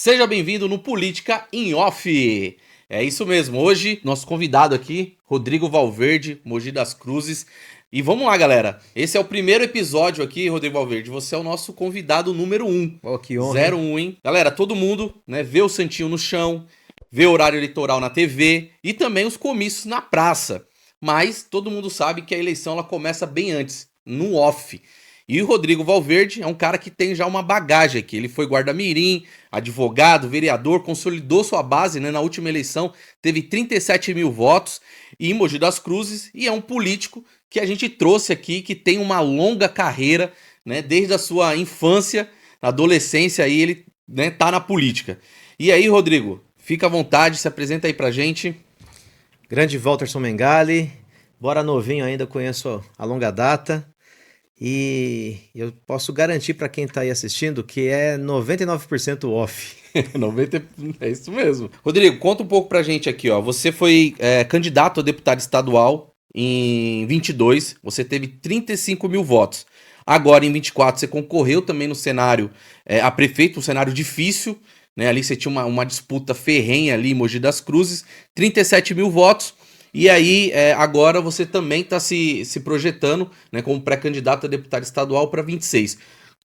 Seja bem-vindo no Política em Off. É isso mesmo. Hoje, nosso convidado aqui, Rodrigo Valverde, Mogi das Cruzes. E vamos lá, galera. Esse é o primeiro episódio aqui, Rodrigo Valverde. Você é o nosso convidado número 1. Oh, que honra, hein? 01, hein? Galera, todo mundo, né, vê o Santinho no chão, vê o horário eleitoral na TV e também os comícios na praça. Mas todo mundo sabe que a eleição ela começa bem antes, no off. E o Rodrigo Valverde é um cara que tem já uma bagagem aqui. Ele foi guarda-mirim, advogado, vereador, consolidou sua base, né? Na última eleição teve 37 mil votos em Mogi das Cruzes e é um político que a gente trouxe aqui, que tem uma longa carreira, né? Desde a sua infância, adolescência, aí ele, né, tá na política. E aí, Rodrigo, fica à vontade, se apresenta aí pra gente. Grande Walterson Mengali, bora novinho ainda, conheço a longa data. E eu posso garantir para quem está aí assistindo que é 99% off. 90, é isso mesmo. Rodrigo, conta um pouco pra gente aqui, ó. Você foi candidato a deputado estadual em 22, você teve 35 mil votos. Agora, em 24, você concorreu também no cenário a prefeito, um cenário difícil, né? Ali você tinha uma disputa ferrenha ali em Mogi das Cruzes, 37 mil votos. E aí, agora você também está se projetando, né, como pré-candidato a deputado estadual para 26.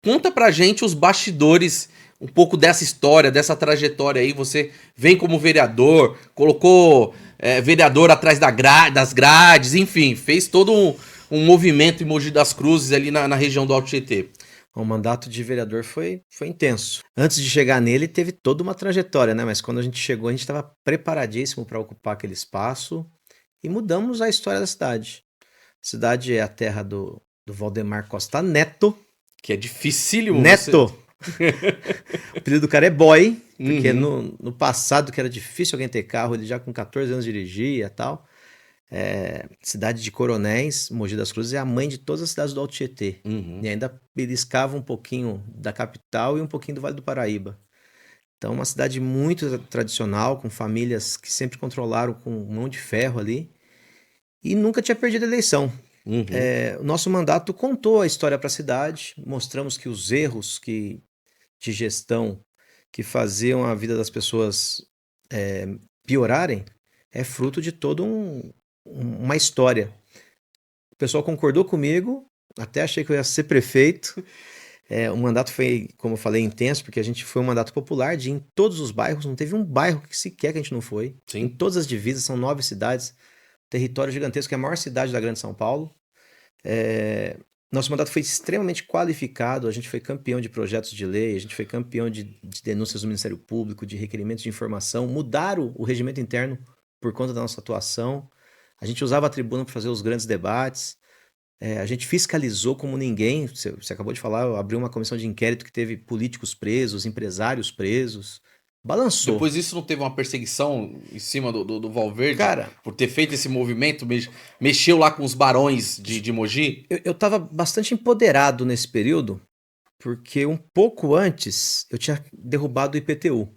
Conta pra gente os bastidores, um pouco dessa história, dessa trajetória aí. Você vem como vereador, colocou vereador atrás das grades, enfim, fez todo um movimento em Mogi das Cruzes ali na região do Alto Tietê. O mandato de vereador foi intenso. Antes de chegar nele, teve toda uma trajetória, né? Mas quando a gente chegou, a gente estava preparadíssimo para ocupar aquele espaço. E mudamos a história da cidade. A cidade é a terra do Valdemar Costa Neto. Que é dificílimo. Neto! O apelido do cara é boy, porque no passado que era difícil alguém ter carro, ele já com 14 anos dirigia e tal. Cidade de Coronéis, Mogi das Cruzes, é a mãe de todas as cidades do Alto Tietê. E ainda beliscava um pouquinho da capital e um pouquinho do Vale do Paraíba. Então, uma cidade muito tradicional, com famílias que sempre controlaram com mão de ferro ali. E nunca tinha perdido a eleição. O nosso mandato contou a história para a cidade, mostramos que os erros de gestão que faziam a vida das pessoas piorarem é fruto de toda uma história. O pessoal concordou comigo, até achei que eu ia ser prefeito. O mandato foi, como eu falei, intenso, porque a gente foi um mandato popular de ir em todos os bairros, não teve um bairro que sequer que a gente não foi. Sim. Em todas as divisas, são 9 cidades, território gigantesco, que é a maior cidade da Grande São Paulo. Nosso mandato foi extremamente qualificado, a gente foi campeão de projetos de lei, a gente foi campeão de denúncias do Ministério Público, de requerimentos de informação, mudaram o regimento interno por conta da nossa atuação, a gente usava a tribuna para fazer os grandes debates. A gente fiscalizou como ninguém, você acabou de falar, eu abri uma comissão de inquérito que teve políticos presos, empresários presos, balançou. Depois disso não teve uma perseguição em cima do Valverde? Cara, por ter feito esse movimento, mexeu lá com os barões de Mogi? Eu tava bastante empoderado nesse período, porque um pouco antes eu tinha derrubado o IPTU.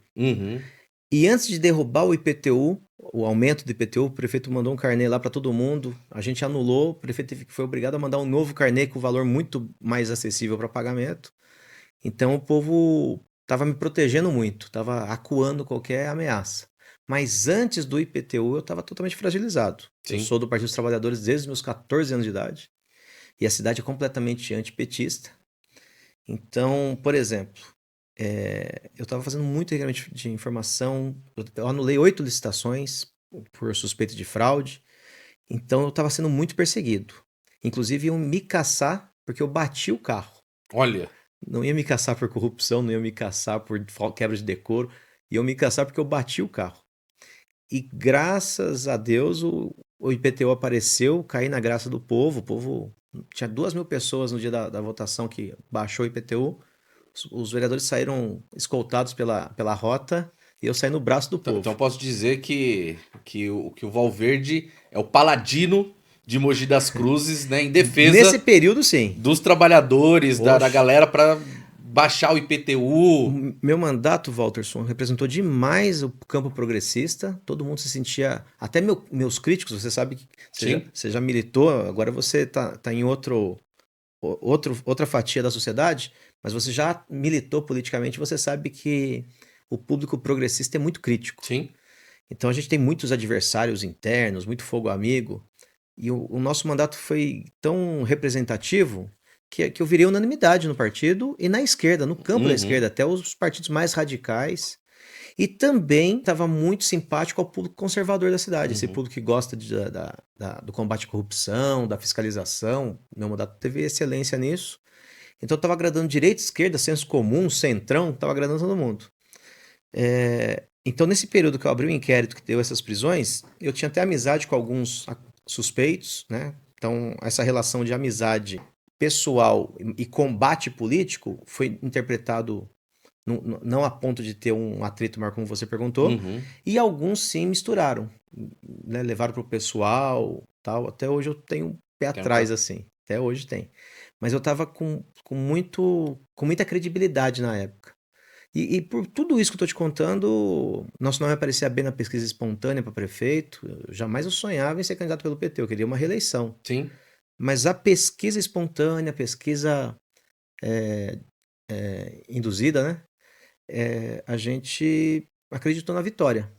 E antes de derrubar o IPTU, o aumento do IPTU, o prefeito mandou um carnê lá para todo mundo, a gente anulou, o prefeito foi obrigado a mandar um novo carnê com valor muito mais acessível para pagamento. Então o povo estava me protegendo muito, estava acuando qualquer ameaça. Mas antes do IPTU eu estava totalmente fragilizado. Sim. Eu sou do Partido dos Trabalhadores desde os meus 14 anos de idade, e a cidade é completamente antipetista. Então, por exemplo, eu estava fazendo muito requerimento de informação, eu anulei 8 licitações por suspeita de fraude, então eu estava sendo muito perseguido. Inclusive iam me caçar porque eu bati o carro. Olha. Não ia me caçar por corrupção, não ia me caçar por quebra de decoro, iam me caçar porque eu bati o carro. E graças a Deus o IPTU apareceu, caí na graça do povo, o povo tinha 2.000 pessoas no dia da votação que baixou o IPTU, os vereadores saíram escoltados pela rota e eu saí no braço do povo. Então posso dizer que o Valverde é o paladino de Mogi das Cruzes, né, em defesa nesse período, sim, dos trabalhadores, da galera para baixar o IPTU. O meu mandato, Walterson, representou demais o campo progressista, todo mundo se sentia, até meus críticos, você sabe que você já militou, agora você tá em outra fatia da sociedade, mas você já militou politicamente, você sabe que o público progressista é muito crítico. Sim. Então a gente tem muitos adversários internos, muito fogo amigo. E o nosso mandato foi tão representativo que eu virei unanimidade no partido e na esquerda, no campo da esquerda, até os partidos mais radicais. E também estava muito simpático ao público conservador da cidade, esse público que gosta do combate à corrupção, da fiscalização. Meu mandato teve excelência nisso. Então estava agradando direita, esquerda, senso comum, centrão, estava agradando todo mundo. Então nesse período que eu abri o inquérito que deu essas prisões, eu tinha até amizade com alguns suspeitos, né? Então essa relação de amizade pessoal e combate político foi interpretado não a ponto de ter um atrito maior, como você perguntou, e alguns sim misturaram, né? Levaram pro pessoal, tal. Até hoje eu tenho um pé atrás, assim. Até hoje tem. Mas eu tava com muita credibilidade na época. E por tudo isso que eu tô te contando, nosso nome aparecia bem na pesquisa espontânea para prefeito. Jamais eu sonhava em ser candidato pelo PT, eu queria uma reeleição. Sim. Mas a pesquisa espontânea, a pesquisa induzida, né? A gente acreditou na vitória.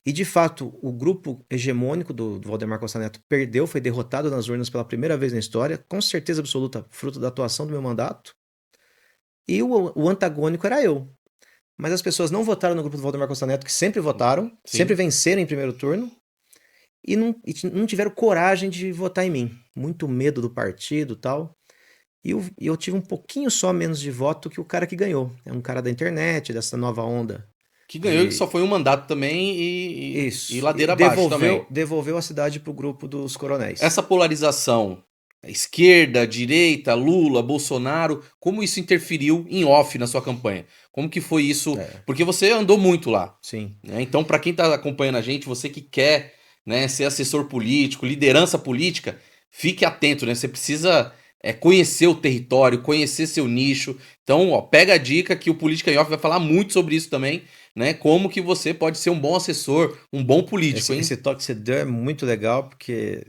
E, de fato, o grupo hegemônico do Valdemar Costa Neto perdeu, foi derrotado nas urnas pela primeira vez na história, com certeza absoluta, fruto da atuação do meu mandato. E o antagônico era eu. Mas as pessoas não votaram no grupo do Valdemar Costa Neto, que sempre votaram, sempre venceram em primeiro turno, e não tiveram coragem de votar em mim. Muito medo do partido e tal. E eu tive um pouquinho só menos de voto que o cara que ganhou. É um cara da internet, dessa nova onda. Que ganhou, que só foi um mandato também e ladeira abaixo também. Devolveu a cidade pro grupo dos coronéis. Essa polarização, esquerda, direita, Lula, Bolsonaro, como isso interferiu em off na sua campanha? Como que foi isso? Porque você andou muito lá. Sim. Né? Então, para quem tá acompanhando a gente, você que quer, né, ser assessor político, liderança política, fique atento, né? Você precisa conhecer o território, conhecer seu nicho. Então, ó, pega a dica que o Política em Off vai falar muito sobre isso também, né? Como que você pode ser um bom assessor, um bom político. Esse toque que você deu é muito legal, porque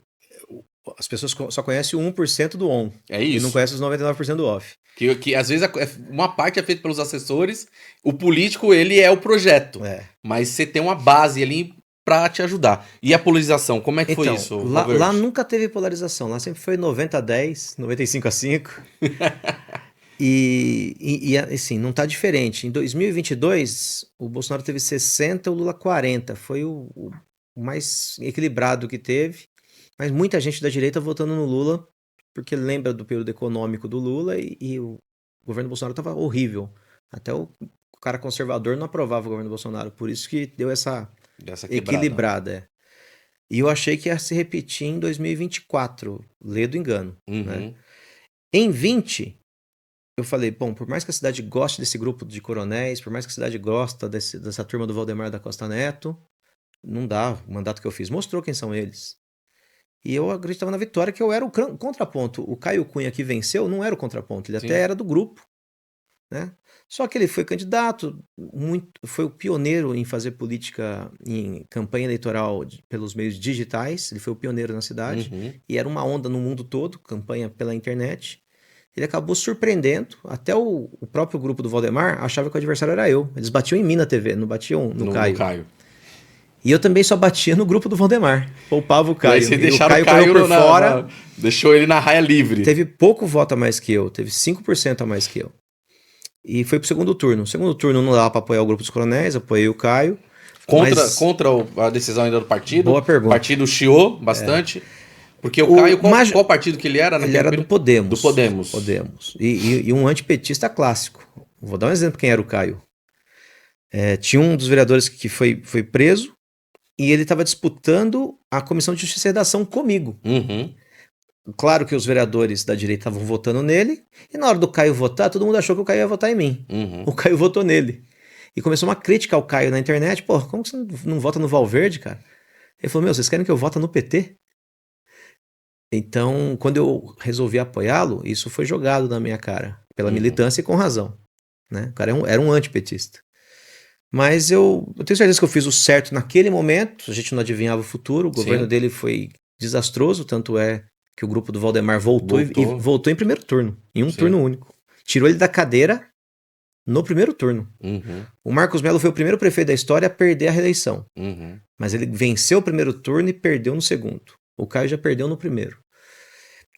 as pessoas só conhecem o 1% do on. É isso. E não conhecem os 99% do off. Que às vezes uma parte é feita pelos assessores, o político, ele é o projeto. Mas você tem uma base ali pra te ajudar. E a polarização, como é que foi isso? Lá nunca teve polarização. Lá sempre foi 90-10, 95-5. E assim, não tá diferente. Em 2022, o Bolsonaro teve 60, o Lula 40. Foi o mais equilibrado que teve. Mas muita gente da direita votando no Lula, porque lembra do período econômico do Lula e o governo Bolsonaro tava horrível. Até o cara conservador não aprovava o governo Bolsonaro. Por isso que deu essa equilibrada. E eu achei que ia se repetir em 2024. Lê do engano. Né? Em 20... eu falei, bom, por mais que a cidade goste desse grupo de coronéis, por mais que a cidade goste dessa turma do Valdemar da Costa Neto, não dá. O mandato que eu fiz mostrou quem são eles. E eu acreditava na vitória, que eu era o contraponto. O Caio Cunha que venceu não era o contraponto, ele até era do grupo. Né? Só que ele foi candidato, foi o pioneiro em fazer política em campanha eleitoral pelos meios digitais, ele foi o pioneiro na cidade, e era uma onda no mundo todo, campanha pela internet. Ele acabou surpreendendo, até o próprio grupo do Valdemar achava que o adversário era eu. Eles batiam em mim na TV, não batiam no Caio. E eu também só batia no grupo do Valdemar, poupava o Caio. Aí você deixaram o Caio por fora, deixou ele na raia livre. Teve pouco voto a mais que eu, teve 5% a mais que eu. E foi pro segundo turno. No segundo turno não dava pra apoiar o grupo dos coronéis, apoiei o Caio. Contra a decisão ainda do partido? Boa pergunta. O partido chiou bastante. Porque o Caio, qual partido que ele era? Ele era do Podemos. Do Podemos. E um antipetista clássico. Vou dar um exemplo quem era o Caio. Tinha um dos vereadores que foi preso e ele estava disputando a Comissão de Justiça e Redação comigo. Claro que os vereadores da direita estavam votando nele, e na hora do Caio votar, todo mundo achou que o Caio ia votar em mim. O Caio votou nele. E começou uma crítica ao Caio na internet. Pô, como que você não vota no Valverde, cara? Ele falou, vocês querem que eu vote no PT? Então, quando eu resolvi apoiá-lo, isso foi jogado na minha cara, pela militância e com razão. Né? O cara era um antipetista. Mas eu tenho certeza que eu fiz o certo naquele momento, a gente não adivinhava o futuro, o governo dele foi desastroso, tanto é que o grupo do Valdemar voltou em primeiro turno, em um turno único. Tirou ele da cadeira no primeiro turno. O Marcos Melo foi o primeiro prefeito da história a perder a reeleição. Mas ele venceu o primeiro turno e perdeu no segundo. O Caio já perdeu no primeiro.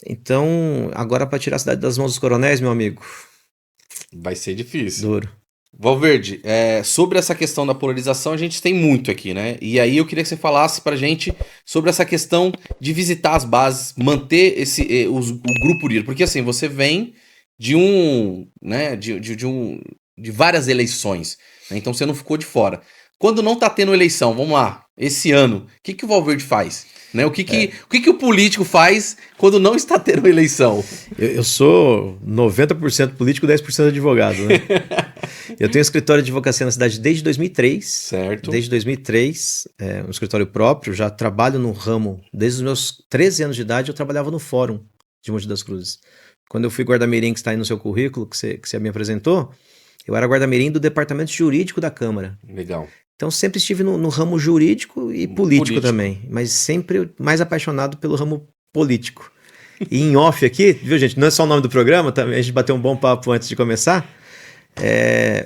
Então, agora para tirar a cidade das mãos dos coronéis, meu amigo... Vai ser difícil. Duro. Valverde, sobre essa questão da polarização, a gente tem muito aqui, né? E aí eu queria que você falasse pra gente sobre essa questão de visitar as bases, manter o grupo unido. Porque assim, você vem de de várias eleições, né? Então você não ficou de fora. Quando não tá tendo eleição, vamos lá, esse ano, o que o Valverde faz? Né? O que o político faz quando não está tendo eleição? Eu sou 90% político, 10% advogado, né? Eu tenho escritório de advocacia na cidade desde 2003. Certo. Desde 2003, um escritório próprio. Já trabalho no ramo. Desde os meus 13 anos de idade, eu trabalhava no Fórum de Mogi das Cruzes. Quando eu fui guarda-mirim, que está aí no seu currículo, que você me apresentou, eu era guarda-mirim do departamento jurídico da Câmara. Legal. Então sempre estive no ramo jurídico e político também, mas sempre mais apaixonado pelo ramo político. E em off aqui, viu gente, não é só o nome do programa, também a gente bateu um bom papo antes de começar,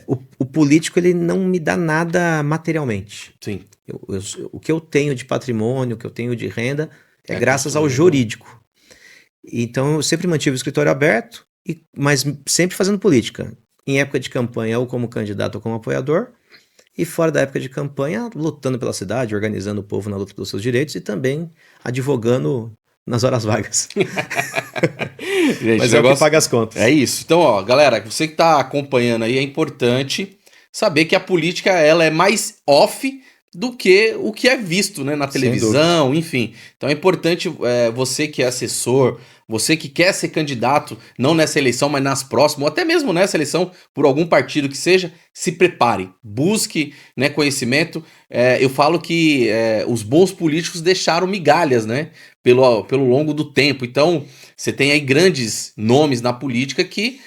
o político ele não me dá nada materialmente. Sim. O que eu tenho de patrimônio, o que eu tenho de renda é graças ao jurídico. Então eu sempre mantive o escritório aberto, mas sempre fazendo política. Em época de campanha ou como candidato ou como apoiador, e fora da época de campanha, lutando pela cidade, organizando o povo na luta pelos seus direitos e também advogando nas horas vagas. Gente, mas é o que paga as contas. É isso. Então, ó, galera, você que tá acompanhando aí, é importante saber que a política ela é mais off do que o que é visto, né, na televisão, enfim. Então é importante você que é assessor, você que quer ser candidato, não nessa eleição, mas nas próximas, ou até mesmo nessa eleição, por algum partido que seja, se prepare, busque, né, conhecimento. Eu falo que os bons políticos deixaram migalhas, né, pelo longo do tempo. Então, você tem aí grandes nomes na política que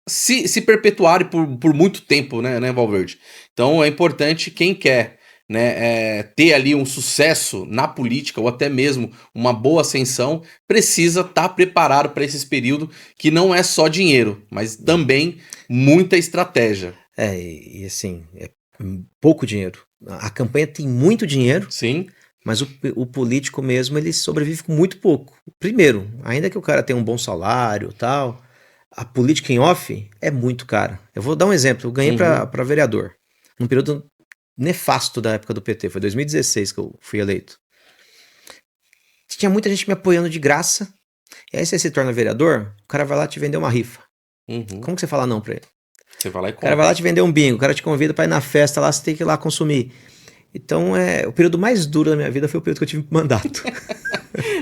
se perpetuarem por muito tempo, né, Valverde? Então, é importante quem quer, né, ter ali um sucesso na política ou até mesmo uma boa ascensão, precisa estar preparado para esse período que não é só dinheiro, mas também muita estratégia. E assim, é pouco dinheiro. A campanha tem muito dinheiro, sim, mas o político mesmo, ele sobrevive com muito pouco. Primeiro, ainda que o cara tenha um bom salário e tal, a política em off é muito cara. Eu vou dar um exemplo, eu ganhei para vereador, num período nefasto da época do PT, foi 2016 que eu fui eleito. Tinha muita gente me apoiando de graça, e aí você se torna vereador, o cara vai lá te vender uma rifa. Como que você fala não pra ele? Você vai lá e compra. O cara vai lá te vender um bingo, o cara te convida pra ir na festa lá, você tem que ir lá consumir. Então, o período mais duro da minha vida foi o período que eu tive mandato.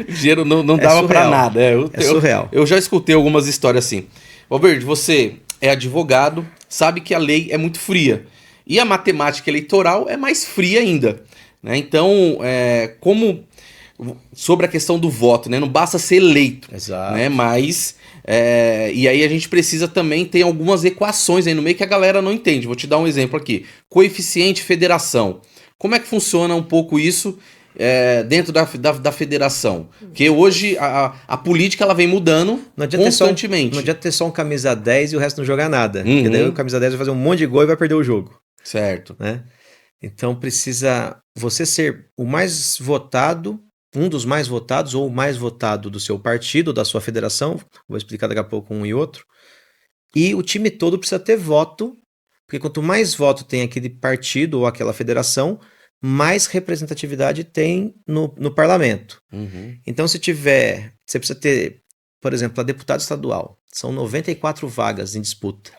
O dinheiro não dava pra nada. É surreal. Eu já escutei algumas histórias assim. Valverde, você é advogado, sabe que a lei é muito fria. E a matemática eleitoral é mais fria ainda, né? Então, sobre a questão do voto, né? Não basta ser eleito. Exato. Né? Mas, e aí a gente precisa também ter algumas equações aí no meio que a galera não entende. Vou te dar um exemplo aqui. Coeficiente federação. Como é que funciona um pouco isso dentro da federação? Porque hoje a política ela vem mudando constantemente. Não adianta ter só um camisa 10 e o resto não jogar nada. Porque daí o camisa 10 vai fazer um monte de gol e vai perder o jogo. Certo. Né? Então precisa você ser o mais votado, um dos mais votados ou o mais votado do seu partido, da sua federação. Vou explicar daqui a pouco um e outro. E o time todo precisa ter voto, porque quanto mais voto tem aquele partido ou aquela federação, mais representatividade tem no parlamento. Então você precisa ter, por exemplo, a deputado estadual. São 94 vagas em disputa.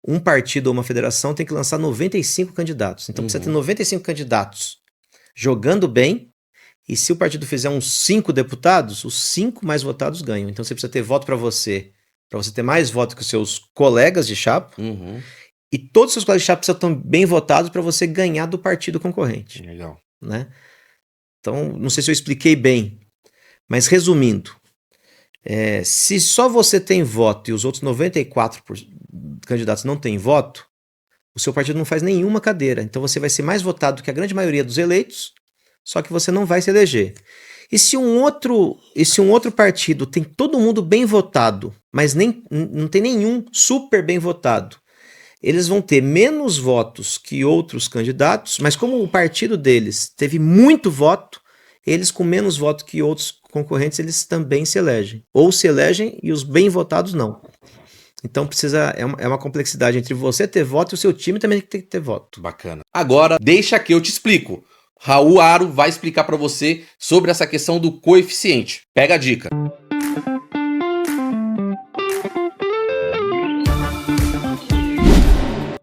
Um partido ou uma federação tem que lançar 95 candidatos. Então precisa ter 95 candidatos jogando bem, e se o partido fizer uns 5 deputados, os 5 mais votados ganham. Então você precisa ter voto para você ter mais votos que os seus colegas de chapa, e todos os seus colegas de chapa precisam estar bem votados para você ganhar do partido concorrente. Legal. Né? Então, não sei se eu expliquei bem, mas resumindo, se só você tem voto e os outros 94 candidatos não têm voto, o seu partido não faz nenhuma cadeira. Então você vai ser mais votado que a grande maioria dos eleitos, só que você não vai se eleger. E se um outro partido tem todo mundo bem votado, mas não tem nenhum super bem votado, eles vão ter menos votos que outros candidatos, mas como o partido deles teve muito voto, eles com menos voto que outros concorrentes, eles também se elegem. Ou se elegem e os bem votados não. Então é uma complexidade entre você ter voto e o seu time também tem que ter voto. Bacana. Agora, deixa que eu te explico. Raul Aro vai explicar para você sobre essa questão do coeficiente. Pega a dica.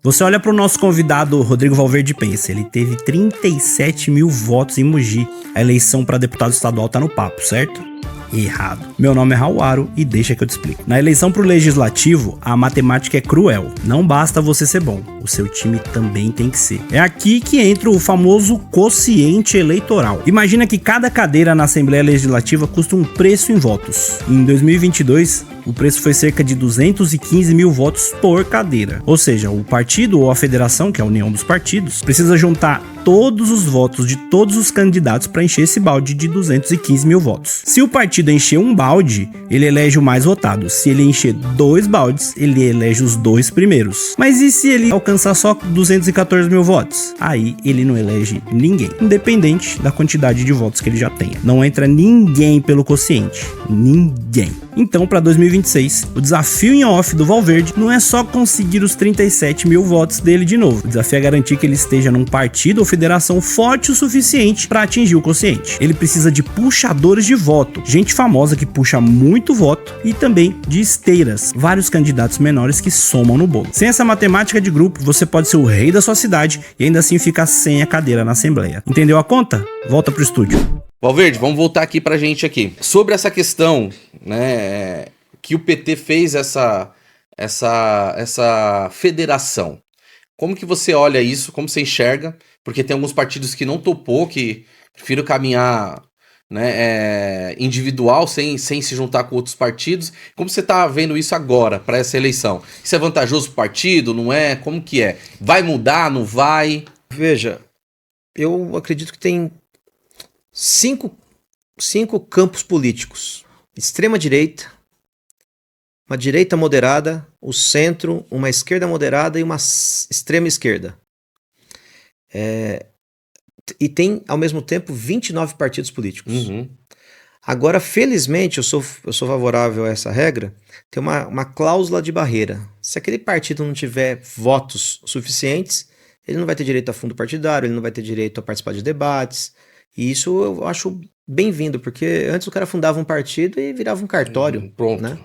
Você olha para o nosso convidado Rodrigo Valverde e pensa, ele teve 37 mil votos em Mogi. A eleição para deputado estadual tá no papo, certo? Errado. Meu nome é Raul Aro e deixa que eu te explico. Na eleição pro legislativo, a matemática é cruel. Não basta você ser bom, o seu time também tem que ser. É aqui que entra o famoso quociente eleitoral. Imagina que cada cadeira na Assembleia Legislativa custa um preço em votos. Em 2022, o preço foi cerca de 215 mil votos por cadeira. Ou seja, o partido ou a federação, que é a união dos partidos, precisa juntar todos os votos de todos os candidatos para encher esse balde de 215 mil votos. Se o partido encher um balde, ele elege o mais votado. Se ele encher 2 baldes, ele elege os 2 primeiros. Mas e se ele alcançar só 214 mil votos? Aí ele não elege ninguém, independente da quantidade de votos que ele já tenha. Não entra ninguém pelo quociente. Ninguém. Então, para 2026, o desafio em off do Valverde não é só conseguir os 37 mil votos dele de novo. O desafio é garantir que ele esteja num partido ou federação forte o suficiente para atingir o quociente. Ele precisa de puxadores de voto, gente famosa que puxa muito voto e também de esteiras, vários candidatos menores que somam no bolo. Sem essa matemática de grupo, você pode ser o rei da sua cidade e ainda assim ficar sem a cadeira na Assembleia. Entendeu a conta? Volta pro estúdio. Valverde, vamos voltar aqui pra gente aqui. Sobre essa questão, né, que o PT fez essa federação. Como que você olha isso? Como você enxerga? Porque tem alguns partidos que não topou, que prefiro caminhar, né, individual, sem se juntar com outros partidos. Como você tá vendo isso agora, para essa eleição? Isso é vantajoso pro partido, não é? Como que é? Vai mudar, não vai? Veja, eu acredito que tem cinco campos políticos: extrema-direita, uma direita moderada, o centro, uma esquerda moderada e uma extrema-esquerda. E tem, ao mesmo tempo, 29 partidos políticos. Uhum. Agora, felizmente, eu sou favorável a essa regra, tem uma cláusula de barreira. Se aquele partido não tiver votos suficientes, ele não vai ter direito a fundo partidário, ele não vai ter direito a participar de debates. E isso eu acho bem-vindo, porque antes o cara fundava um partido e virava um cartório. Pronto. Né?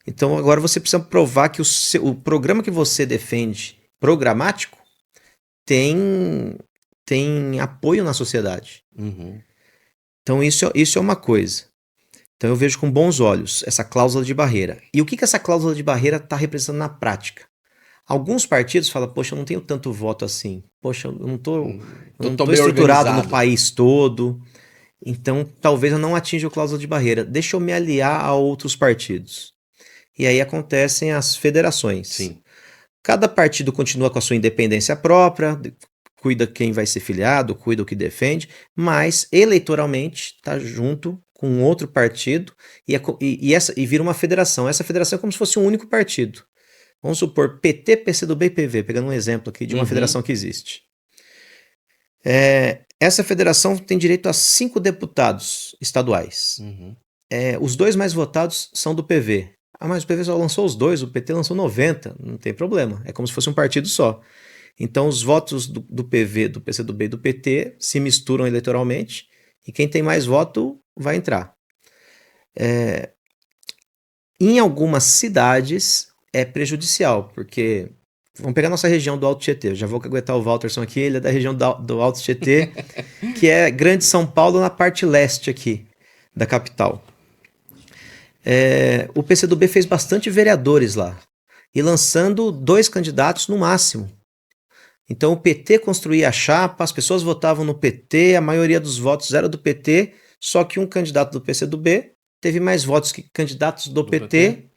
Então agora você precisa provar que o programa que você defende, programático, tem apoio na sociedade. Uhum. Então isso é uma coisa. Então eu vejo com bons olhos essa cláusula de barreira. E o que essa cláusula de barreira está representando na prática? Alguns partidos falam, poxa, eu não tenho tanto voto assim. Poxa, eu não estou estruturado no país todo. Então, talvez eu não atinja a cláusula de barreira. Deixa eu me aliar a outros partidos. E aí acontecem as federações. Sim. Cada partido continua com a sua independência própria, cuida quem vai ser filiado, cuida o que defende, mas eleitoralmente está junto com outro partido e vira uma federação. Essa federação é como se fosse um único partido. Vamos supor PT, PCdoB e PV, pegando um exemplo aqui de uma federação que existe. Essa federação tem direito a 5 deputados estaduais. Uhum. Os 2 mais votados são do PV. Mas o PV só lançou os 2, o PT lançou 90, não tem problema. É como se fosse um partido só. Então os votos do PV, do PCdoB e do PT se misturam eleitoralmente e quem tem mais voto vai entrar. Em algumas cidades é prejudicial, porque vamos pegar nossa região do Alto Tietê. Eu já vou aguentar o Walterson aqui, ele é da região do Alto Tietê, que é Grande São Paulo na parte leste aqui da capital. O PCdoB fez bastante vereadores lá, e lançando 2 candidatos no máximo. Então o PT construía a chapa, as pessoas votavam no PT, a maioria dos votos era do PT, só que um candidato do PCdoB teve mais votos que candidatos do PT,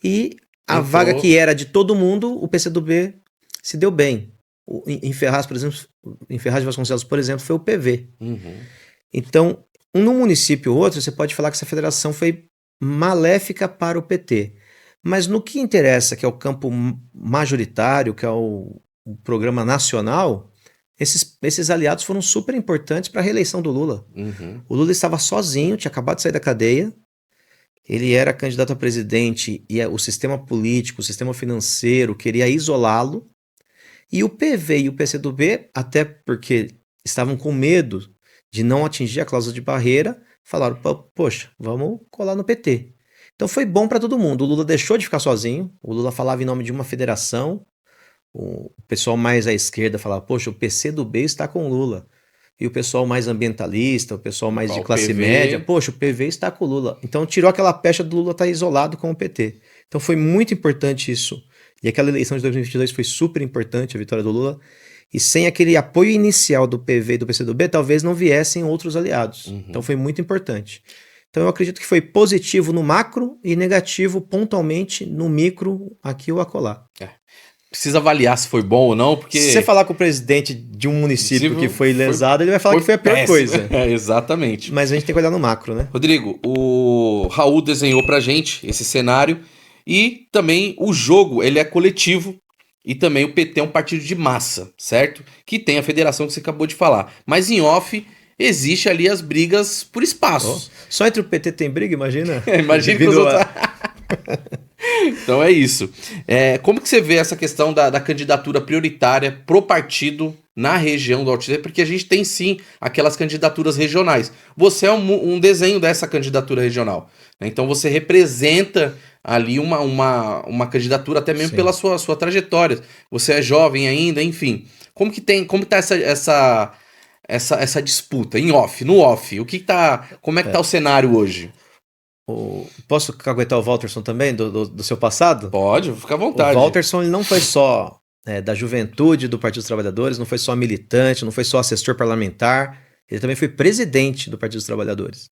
e a vaga que era de todo mundo, o PCdoB se deu bem. Em Ferraz, por exemplo, em Ferraz de Vasconcelos, por exemplo, foi o PV. Uhum. Então, num município ou outro, você pode falar que essa federação foi maléfica para o PT. Mas no que interessa, que é o campo majoritário, que é o programa nacional, esses aliados foram super importantes para a reeleição do Lula. Uhum. O Lula estava sozinho, tinha acabado de sair da cadeia, ele era candidato a presidente e o sistema político, o sistema financeiro queria isolá-lo. E o PV e o PCdoB, até porque estavam com medo de não atingir a cláusula de barreira, falaram, poxa, vamos colar no PT. Então foi bom para todo mundo. O Lula deixou de ficar sozinho, o Lula falava em nome de uma federação, o pessoal mais à esquerda falava, poxa, o PCdoB está com o Lula. E o pessoal mais ambientalista, o pessoal mais de classe PV. média, poxa, o PV está com o Lula. Então tirou aquela pecha do Lula estar isolado com o PT. Então foi muito importante isso. E aquela eleição de 2022 foi super importante, a vitória do Lula. E sem aquele apoio inicial do PV e do PCdoB, talvez não viessem outros aliados. Uhum. Então foi muito importante. Então eu acredito que foi positivo no macro e negativo pontualmente no micro, aqui ou acolá. Precisa avaliar se foi bom ou não, porque... Se você falar com o presidente de um município que foi lesado, ele vai falar que foi a pior péssimo. coisa. Exatamente. Mas a gente tem que olhar no macro, né? Rodrigo, o Raul desenhou pra gente esse cenário e também o jogo, ele é coletivo e também o PT é um partido de massa, certo? Que tem a federação que você acabou de falar. Mas em off, existe ali as brigas por espaços. Só entre o PT tem briga, imagina? Imagina que os outros... Então é isso. Como que você vê essa questão da candidatura prioritária pro partido na região do Alto Tietê? Porque a gente tem sim aquelas candidaturas regionais. Você é um desenho dessa candidatura regional, né? Então você representa ali uma candidatura até mesmo Sim. pela sua trajetória. Você é jovem ainda, enfim. Como tá essa disputa em off, no off? Como é que tá o cenário hoje? Posso caguetar o Walterson também, do seu passado? Pode, fica à vontade. O Walterson ele não foi só da juventude do Partido dos Trabalhadores, não foi só militante, não foi só assessor parlamentar, ele também foi presidente do Partido dos Trabalhadores.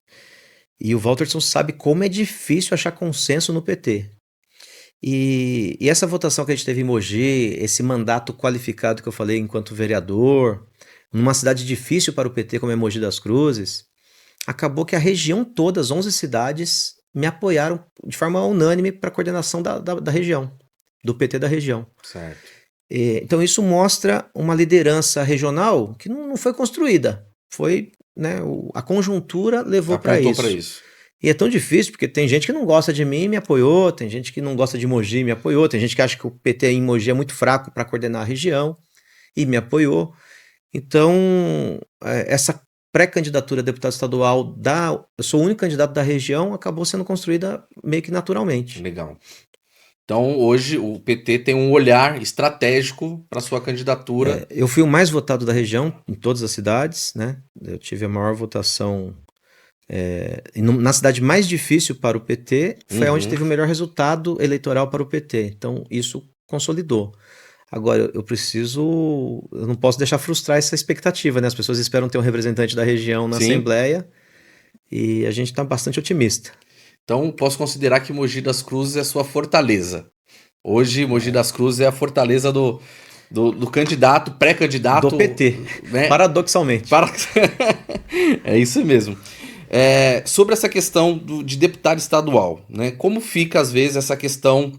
E o Walterson sabe como é difícil achar consenso no PT. E essa votação que a gente teve em Mogi, esse mandato qualificado que eu falei enquanto vereador, numa cidade difícil para o PT como é Mogi das Cruzes, acabou que a região toda, as 11 cidades, me apoiaram de forma unânime para a coordenação da região, do PT da região. Certo. Então isso mostra uma liderança regional que não foi construída. Foi, né, a conjuntura levou para isso. E é tão difícil, porque tem gente que não gosta de mim e me apoiou, tem gente que não gosta de Mogi e me apoiou, tem gente que acha que o PT em Mogi é muito fraco para coordenar a região e me apoiou. Então, essa pré-candidatura a deputado estadual eu sou o único candidato da região, acabou sendo construída meio que naturalmente. Legal. Então, hoje, o PT tem um olhar estratégico para sua candidatura. Eu fui o mais votado da região, em todas as cidades, né? Eu tive a maior votação. Na cidade mais difícil para o PT, foi onde teve o melhor resultado eleitoral para o PT. Então, isso consolidou. Agora, eu não posso deixar frustrar essa expectativa, né? As pessoas esperam ter um representante da região na Assembleia e a gente está bastante otimista. Então, posso considerar que Mogi das Cruzes é sua fortaleza. Hoje, Mogi das Cruzes é a fortaleza do candidato, pré-candidato... Do PT, né? Paradoxalmente. É isso mesmo. Sobre essa questão de deputado estadual, né? Como fica, às vezes, essa questão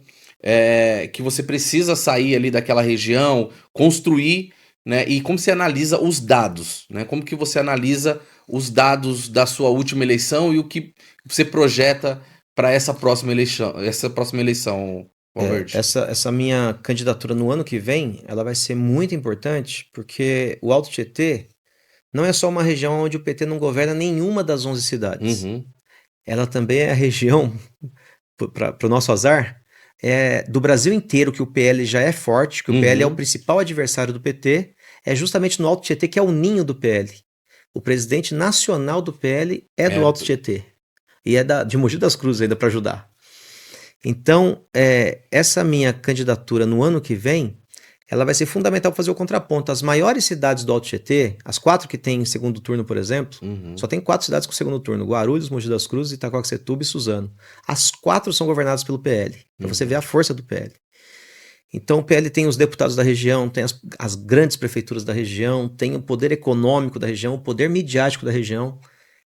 que você precisa sair ali daquela região, construir, né? E como você analisa os dados, né? Como que você analisa os dados da sua última eleição e o que você projeta para essa próxima eleição, Valverde? Essa minha candidatura no ano que vem, ela vai ser muito importante, porque o Alto Tietê não é só uma região onde o PT não governa nenhuma das 11 cidades. Ela também é a região, para o nosso azar, do Brasil inteiro, que o PL já é forte, que o PL é o principal adversário do PT, é justamente no Alto Tietê que é o ninho do PL. O presidente nacional do PL é do Alto Tietê. E é de Mogi das Cruzes ainda para ajudar. Então, essa minha candidatura no ano que vem, ela vai ser fundamental para fazer o contraponto. As maiores cidades do Alto Tietê, as 4 que tem segundo turno, por exemplo, só tem 4 cidades com segundo turno: Guarulhos, Mogi das Cruzes, Itacoaxetuba e Suzano. As 4 são governadas pelo PL, para você ver a força do PL. Então o PL tem os deputados da região, tem as grandes prefeituras da região, tem o poder econômico da região, o poder midiático da região.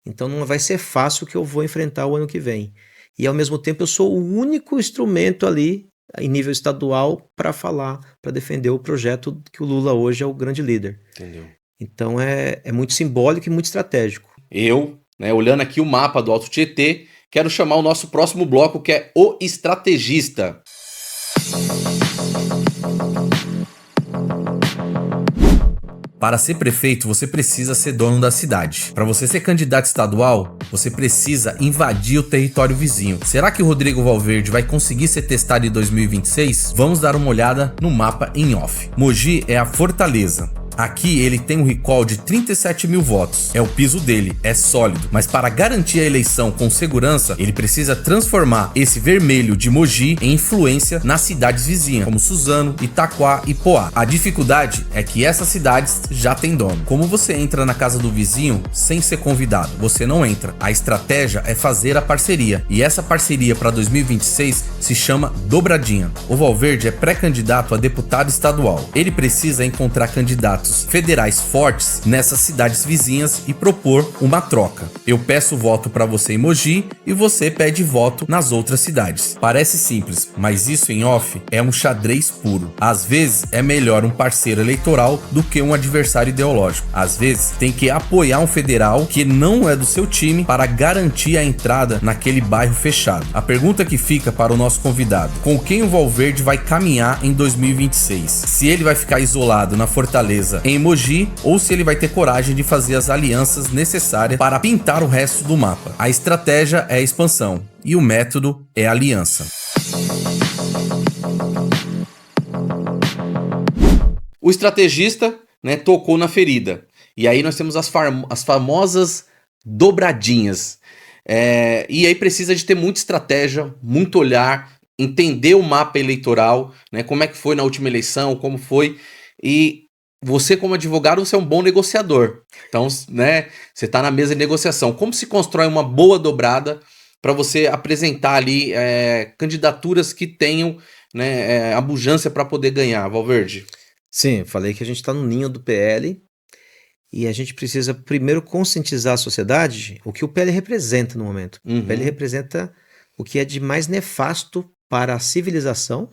Então não vai ser fácil o que eu vou enfrentar o ano que vem. e ao mesmo tempo eu sou o único instrumento ali em nível estadual para falar, para defender o projeto que o Lula hoje é o grande líder. Entendeu? Então é muito simbólico e muito estratégico. Eu, né, olhando aqui o mapa do Alto Tietê, quero chamar o nosso próximo bloco, que é o Estrategista. Para ser prefeito, você precisa ser dono da cidade. Para você ser candidato estadual, você precisa invadir o território vizinho. Será que o Rodrigo Valverde vai conseguir ser testado em 2026? Vamos dar uma olhada no mapa em off. Mogi é a fortaleza. Aqui ele tem um recall de 37 mil votos. É o piso dele, é sólido. Mas para garantir a eleição com segurança, ele precisa transformar esse vermelho de Mogi em influência nas cidades vizinhas, como Suzano, Itaquá e Poá. A dificuldade é que essas cidades já têm dono. Como você entra na casa do vizinho sem ser convidado? Você não entra. A estratégia é fazer a parceria. E essa parceria para 2026 se chama dobradinha. O Valverde é pré-candidato a deputado estadual. Ele precisa encontrar candidatos federais fortes nessas cidades vizinhas e propor uma troca. Eu peço voto para você em Mogi e você pede voto nas outras cidades. Parece simples, mas isso em off é um xadrez puro. Às vezes é melhor um parceiro eleitoral do que um adversário ideológico. Às vezes tem que apoiar um federal que não é do seu time para garantir a entrada naquele bairro fechado. A pergunta que fica para o nosso convidado: com quem o Valverde vai caminhar em 2026? Se ele vai ficar isolado na Fortaleza em Mogi, ou se ele vai ter coragem de fazer as alianças necessárias para pintar o resto do mapa. A estratégia é a expansão e o método é a aliança. O estrategista, né, tocou na ferida. E aí nós temos as famosas dobradinhas. E aí precisa de ter muita estratégia, muito olhar, entender o mapa eleitoral, né, como é que foi na última eleição, como foi. E você, como advogado, você é um bom negociador. Então, né, você está na mesa de negociação. Como se constrói uma boa dobrada para você apresentar ali candidaturas que tenham, né, a pujança para poder ganhar, Valverde? Sim, falei que a gente está no ninho do PL e a gente precisa primeiro conscientizar a sociedade o que o PL representa no momento. Uhum. O PL representa o que é de mais nefasto para a civilização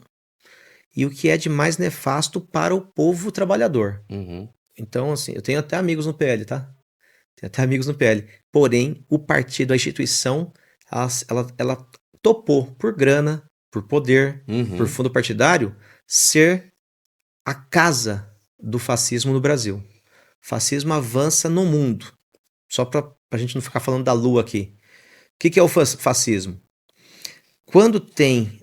e o que é de mais nefasto para o povo trabalhador. Uhum. Então, assim, eu tenho até amigos no PL, tá? Tenho até amigos no PL. Porém, o partido, a instituição, ela topou por grana, por poder, por fundo partidário, ser a casa do fascismo no Brasil. O fascismo avança no mundo. Só para a gente não ficar falando da lua aqui. O que é o fascismo? Quando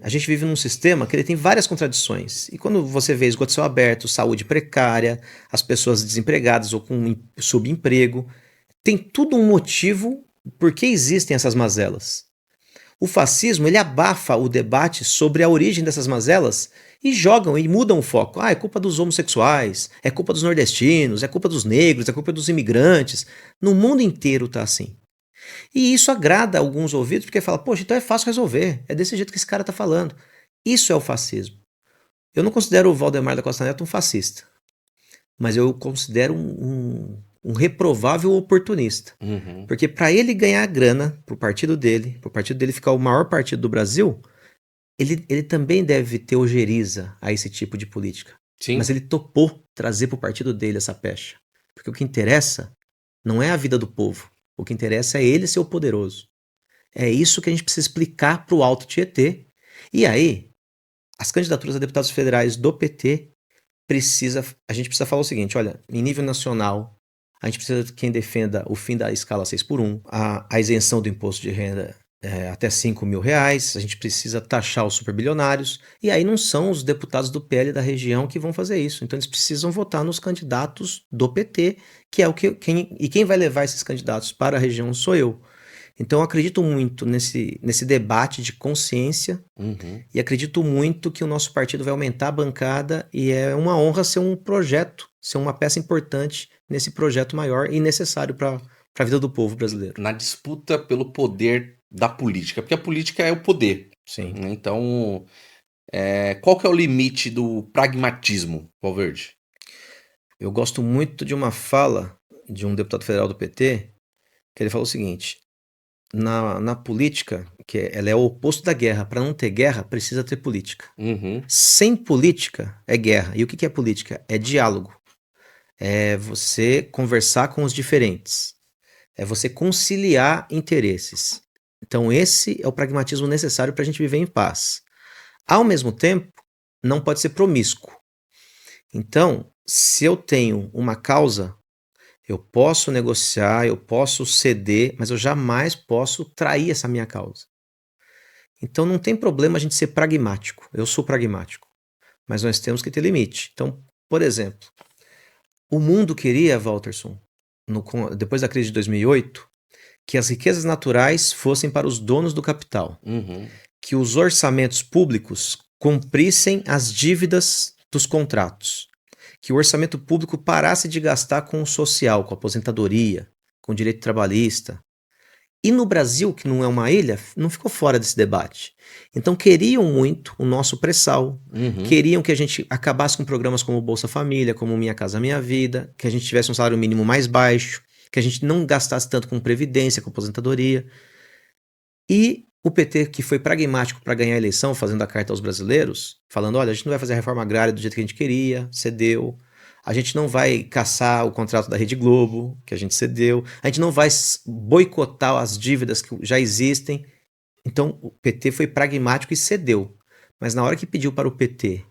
a gente vive num sistema que ele tem várias contradições. E quando você vê esgoto a céu aberto, saúde precária, as pessoas desempregadas ou com subemprego, tem tudo um motivo por que existem essas mazelas. O fascismo, ele abafa o debate sobre a origem dessas mazelas e jogam e mudam o foco. É culpa dos homossexuais, é culpa dos nordestinos, é culpa dos negros, é culpa dos imigrantes. No mundo inteiro tá assim. E isso agrada alguns ouvidos, porque fala, poxa, então é fácil resolver, é desse jeito que esse cara tá falando. Isso é o fascismo. Eu não considero o Valdemar da Costa Neto um fascista, mas eu considero um reprovável oportunista. Uhum. Porque para ele ganhar grana pro partido dele ficar o maior partido do Brasil, ele também deve ter ojeriza a esse tipo de política. Sim. Mas ele topou trazer pro partido dele essa pecha. Porque o que interessa não é a vida do povo. O que interessa é ele ser o poderoso. É isso que a gente precisa explicar pro Alto Tietê. E aí, as candidaturas a deputados federais do PT, a gente precisa falar o seguinte, olha, em nível nacional, a gente precisa de quem defenda o fim da escala 6x1, a isenção do imposto de renda até R$5.000, a gente precisa taxar os superbilionários, e aí não são os deputados do PL da região que vão fazer isso, então eles precisam votar nos candidatos do PT, que é quem vai levar esses candidatos para a região sou eu. Então eu acredito muito nesse debate de consciência e acredito muito que o nosso partido vai aumentar a bancada e é uma honra ser um projeto, ser uma peça importante nesse projeto maior e necessário para a vida do povo brasileiro. Na disputa pelo poder da política, porque a política é o poder. Sim. Então, qual que é o limite do pragmatismo, Valverde? Eu gosto muito de uma fala de um deputado federal do PT, que ele falou o seguinte, na política, ela é o oposto da guerra. Para não ter guerra, precisa ter política. Uhum. Sem política é guerra. E o que é política? É diálogo. É você conversar com os diferentes. É você conciliar interesses. Então esse é o pragmatismo necessário para a gente viver em paz. Ao mesmo tempo, não pode ser promíscuo. Então, se eu tenho uma causa, eu posso negociar, eu posso ceder, mas eu jamais posso trair essa minha causa. Então não tem problema a gente ser pragmático. Eu sou pragmático. Mas nós temos que ter limite. Então, por exemplo, o mundo queria, Walterson, depois da crise de 2008, que as riquezas naturais fossem para os donos do capital. Uhum. Que os orçamentos públicos cumprissem as dívidas dos contratos. Que o orçamento público parasse de gastar com o social, com a aposentadoria, com o direito trabalhista. E no Brasil, que não é uma ilha, não ficou fora desse debate. Então queriam muito o nosso pré-sal, queriam que a gente acabasse com programas como Bolsa Família, como Minha Casa Minha Vida, que a gente tivesse um salário mínimo mais baixo, que a gente não gastasse tanto com previdência, com aposentadoria. E o PT, que foi pragmático para ganhar a eleição, fazendo a carta aos brasileiros, falando, olha, a gente não vai fazer a reforma agrária do jeito que a gente queria, cedeu. A gente não vai caçar o contrato da Rede Globo, que a gente cedeu. A gente não vai boicotar as dívidas que já existem. Então, o PT foi pragmático e cedeu. Mas na hora que pediu para o PT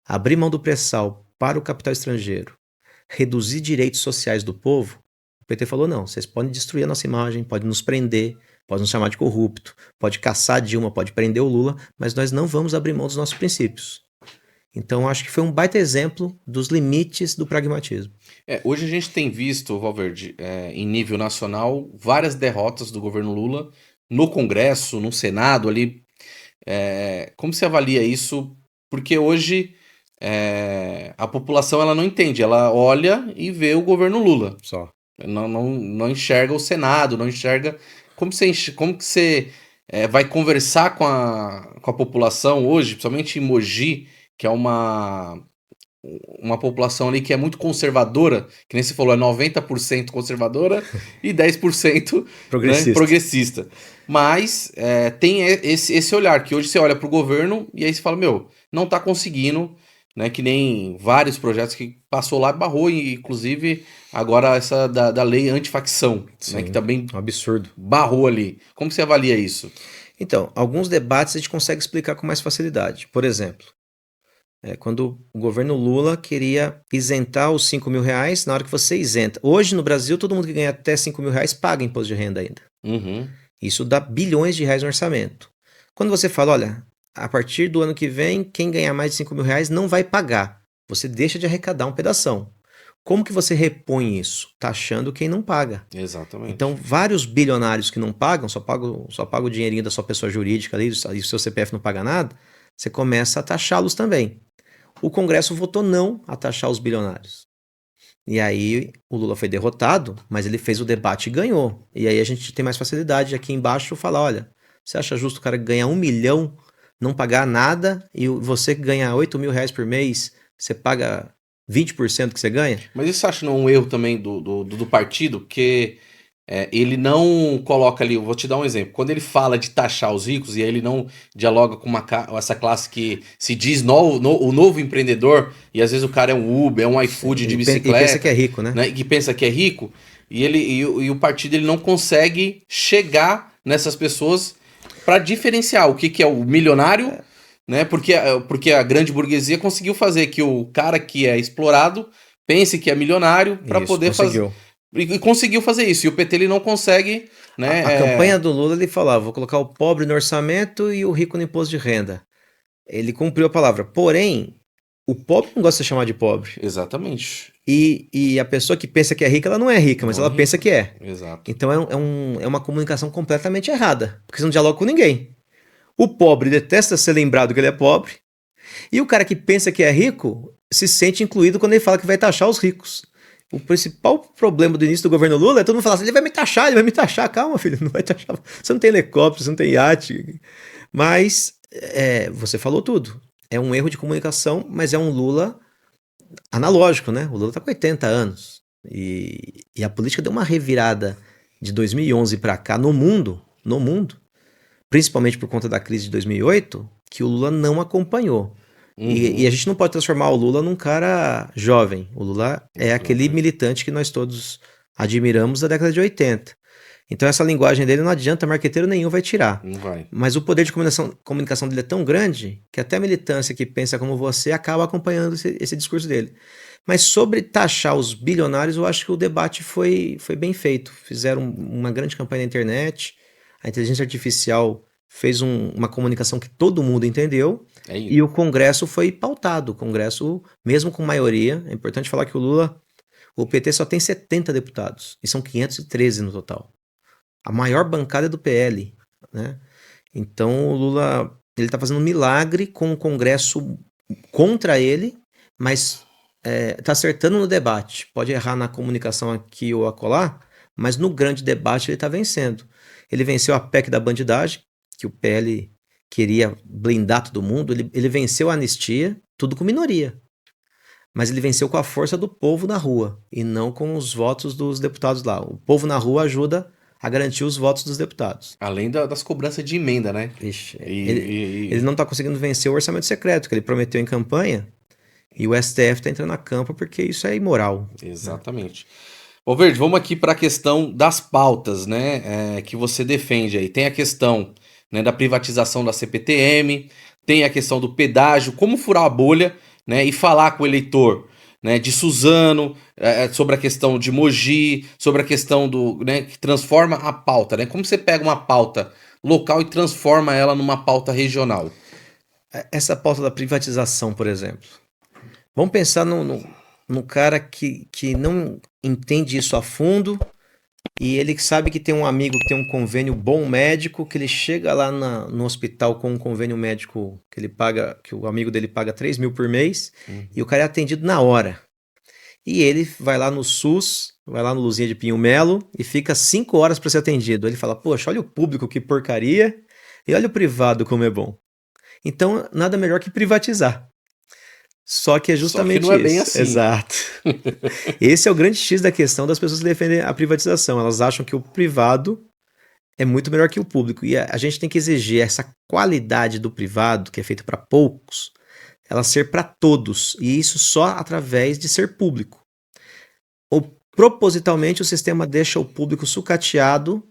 abrir mão do pré-sal para o capital estrangeiro, reduzir direitos sociais do povo, o PT falou, não, vocês podem destruir a nossa imagem, podem nos prender, podem nos chamar de corrupto, pode caçar a Dilma, pode prender o Lula, mas nós não vamos abrir mão dos nossos princípios. Então, acho que foi um baita exemplo dos limites do pragmatismo. Hoje a gente tem visto, Valverde, em nível nacional, várias derrotas do governo Lula no Congresso, no Senado ali. Como você avalia isso? Porque hoje a população ela não entende, ela olha e vê o governo Lula. Só. Não enxerga o Senado, não enxerga... Como que você vai conversar com a população hoje, principalmente em Mogi, que é uma população ali que é muito conservadora, que nem você falou, é 90% conservadora e 10% progressista. Né, progressista. Mas tem esse olhar, que hoje você olha para o governo e aí você fala, não tá conseguindo, né, que nem vários projetos que passou lá e barrou, e inclusive agora essa da lei antifacção, né, que também um absurdo. Barrou ali. Como você avalia isso? Então, alguns debates a gente consegue explicar com mais facilidade. Por exemplo, quando o governo Lula queria isentar os 5 mil reais na hora que você isenta. Hoje no Brasil, todo mundo que ganha até 5 mil reais paga imposto de renda ainda. Uhum. Isso dá bilhões de reais no orçamento. Quando você fala, olha, a partir do ano que vem, quem ganhar mais de 5 mil reais não vai pagar. Você deixa de arrecadar um pedação. Como que você repõe isso? Taxando quem não paga. Exatamente. Então, vários bilionários que não pagam, só paga o dinheirinho da sua pessoa jurídica ali, e o seu CPF não paga nada, você começa a taxá-los também. O Congresso votou não a taxar os bilionários. E aí o Lula foi derrotado, mas ele fez o debate e ganhou. E aí a gente tem mais facilidade aqui embaixo falar, olha, você acha justo o cara ganhar 1 milhão, não pagar nada, e você que ganha 8 mil reais por mês, você paga 20% que você ganha? Mas isso você acha não um erro também do partido? Porque ele não coloca ali, eu vou te dar um exemplo, quando ele fala de taxar os ricos e aí ele não dialoga com essa classe que se diz o novo empreendedor, e às vezes o cara é um Uber, é um iFood de bicicleta. E pensa que é rico, né? Que pensa que é rico, e o partido ele não consegue chegar nessas pessoas para diferenciar o que é o milionário, né? Porque a grande burguesia conseguiu fazer que o cara que é explorado pense que é milionário para poder fazer. E conseguiu fazer isso. E o PT ele não consegue, né? A campanha do Lula, ele falava, vou colocar o pobre no orçamento e o rico no imposto de renda. Ele cumpriu a palavra. Porém, o pobre não gosta de ser chamado de pobre. Exatamente. E a pessoa que pensa que é rica, ela não é rica, mas ela pensa que é. Exato. Então é uma comunicação completamente errada, porque você não dialoga com ninguém. O pobre detesta ser lembrado que ele é pobre, e o cara que pensa que é rico se sente incluído quando ele fala que vai taxar os ricos. O principal problema do início do governo Lula é todo mundo falar assim, ele vai me taxar. Calma, filho, não vai taxar. Você não tem helicóptero, você não tem iate. Mas você falou tudo. É um erro de comunicação, mas é um Lula analógico, né? O Lula tá com 80 anos. E a política deu uma revirada de 2011 para cá no mundo, no mundo, principalmente por conta da crise de 2008, que o Lula não acompanhou. E a gente não pode transformar o Lula num cara jovem. O Lula é aquele militante que nós todos admiramos da década de 80. Então essa linguagem dele não adianta, marqueteiro nenhum vai tirar. Não vai. Mas o poder de comunicação dele é tão grande que até a militância que pensa como você acaba acompanhando esse discurso dele. Mas sobre taxar os bilionários, eu acho que o debate foi bem feito. Fizeram uma grande campanha na internet, a inteligência artificial fez uma comunicação que todo mundo entendeu, e o Congresso foi pautado. O Congresso, mesmo com maioria, é importante falar que o PT só tem 70 deputados, e são 513 no total. A maior bancada é do PL, né? Então o Lula, ele tá fazendo um milagre com o Congresso contra ele, mas tá acertando no debate. Pode errar na comunicação aqui ou acolá, mas no grande debate ele tá vencendo. Ele venceu a PEC da bandidagem, que o PL queria blindar todo mundo. Ele venceu a anistia, tudo com minoria. Mas ele venceu com a força do povo na rua, e não com os votos dos deputados lá. O povo na rua ajuda a garantir os votos dos deputados. Além das cobranças de emenda, né? Ixi, ele não está conseguindo vencer o orçamento secreto, que ele prometeu em campanha, e o STF está entrando na campa porque isso é imoral. Exatamente. Ô Verde, vamos aqui para a questão das pautas, né, que você defende aí. Tem a questão, né, da privatização da CPTM, tem a questão do pedágio, como furar a bolha, né, e falar com o eleitor, né, de Suzano, sobre a questão de Mogi, sobre a questão né, que transforma a pauta, né? Como você pega uma pauta local e transforma ela numa pauta regional? Essa pauta da privatização, por exemplo. Vamos pensar no cara que não entende isso a fundo, e ele sabe que tem um amigo que tem um convênio bom médico, que ele chega lá no hospital com um convênio médico que ele paga, que o amigo dele paga 3 mil por mês, e o cara é atendido na hora. E ele vai lá no SUS, vai lá no Luzinha de Pinho Melo e fica 5 horas para ser atendido. Ele fala, poxa, olha o público que porcaria, e olha o privado como é bom. Então, nada melhor que privatizar. Só que é justamente isso. Só que não é bem assim. Exato. Esse é o grande X da questão das pessoas que defendem a privatização. Elas acham que o privado é muito melhor que o público. E a gente tem que exigir essa qualidade do privado, que é feito para poucos, ela ser para todos. E isso só através de ser público. Ou propositalmente o sistema deixa o público sucateado.